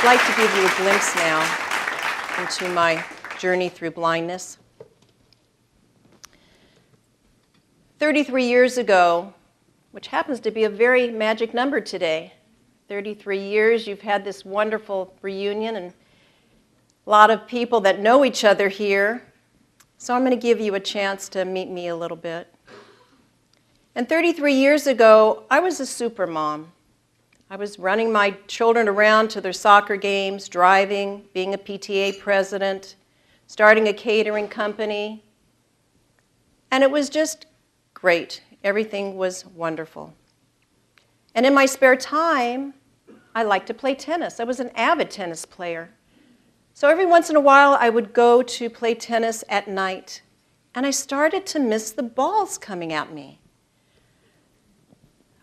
I'd like to give you a glimpse now into my journey through blindness. 33 years ago, which happens to be a very magic number today, 33 years, you've had this wonderful reunion and a lot of people that know each other here. So I'm going to give you a chance to meet me a little bit. And 33 years ago, I was a super mom. I was running my children around to their soccer games, driving, being a PTA president, starting a catering company. And it was just great. Everything was wonderful. And in my spare time, I liked to play tennis. I was an avid tennis player. So every once in a while, I would go to play tennis at night. And I started to miss the balls coming at me.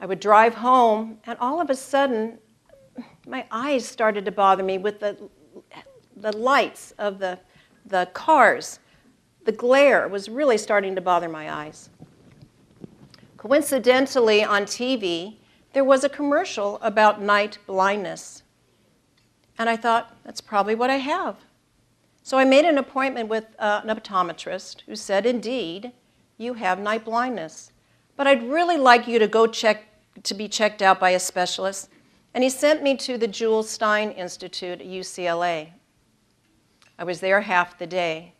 I would drive home, and all of a sudden, my eyes started to bother me with the lights of the cars. The glare was really starting to bother my eyes. Coincidentally, on TV, there was a commercial about night blindness. And I thought, that's probably what I have. So I made an appointment with an optometrist who said, indeed, you have night blindness. But I'd really like you to be checked out by a specialist. And he sent me to the Jules Stein Institute at UCLA. I was there half the day.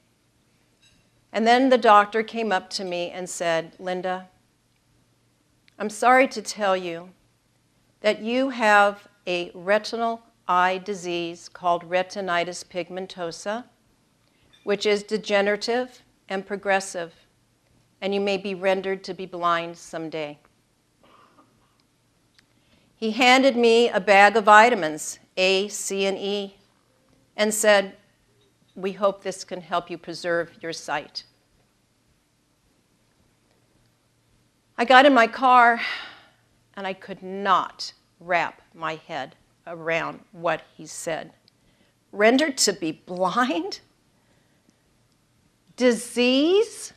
And then the doctor came up to me and said, Linda, I'm sorry to tell you that you have a retinal eye disease called retinitis pigmentosa, which is degenerative and progressive, and you may be rendered to be blind someday. He handed me a bag of vitamins, A, C, and E, and said, we hope this can help you preserve your sight. I got in my car, and I could not wrap my head around what he said. Rendered to be blind? Disease?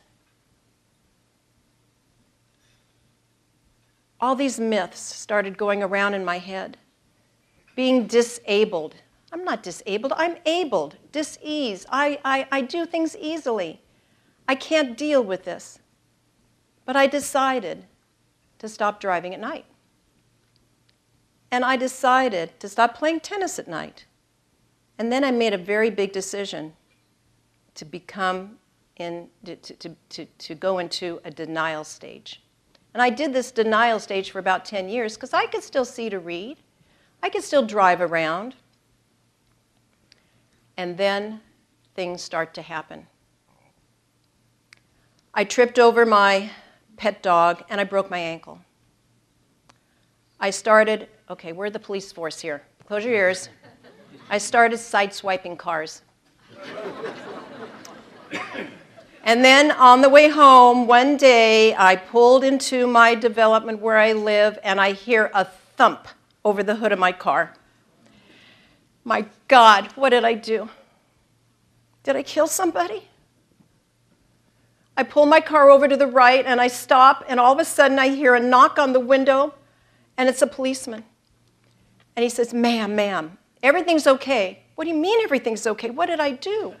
All these myths started going around in my head. Being disabled. I'm not disabled, I'm abled. Dis-ease. I do things easily. I can't deal with this. But I decided to stop driving at night. And I decided to stop playing tennis at night. And then I made a very big decision to go into a denial stage. And I did this denial stage for about 10 years because I could still see to read. I could still drive around. And then things start to happen. I tripped over my pet dog and I broke my ankle. I started, okay, we're the police force here. Close your ears. I started sideswiping cars. And then on the way home, one day, I pulled into my development where I live, and I hear a thump over the hood of my car. My God, what did I do? Did I kill somebody? I pull my car over to the right, and I stop, and all of a sudden, I hear a knock on the window, and it's a policeman. And he says, ma'am, everything's okay. What do you mean everything's okay? What did I do?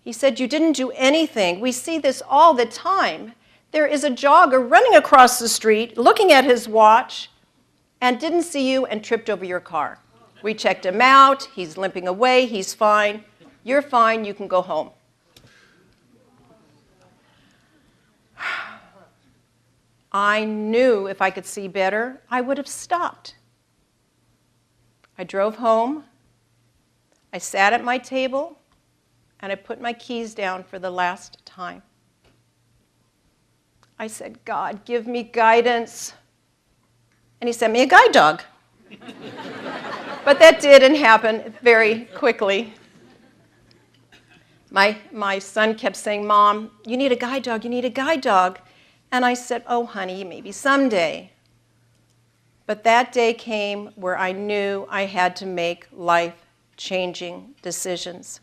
He said, you didn't do anything. We see this all the time. There is a jogger running across the street, looking at his watch, and didn't see you and tripped over your car. We checked him out. He's limping away. He's fine. You're fine. You can go home. I knew if I could see better, I would have stopped. I drove home. I sat at my table. And I put my keys down for the last time. I said, God, give me guidance. And he sent me a guide dog. But that didn't happen very quickly. My son kept saying, Mom, you need a guide dog, you need a guide dog. And I said, oh, honey, maybe someday. But that day came where I knew I had to make life-changing decisions.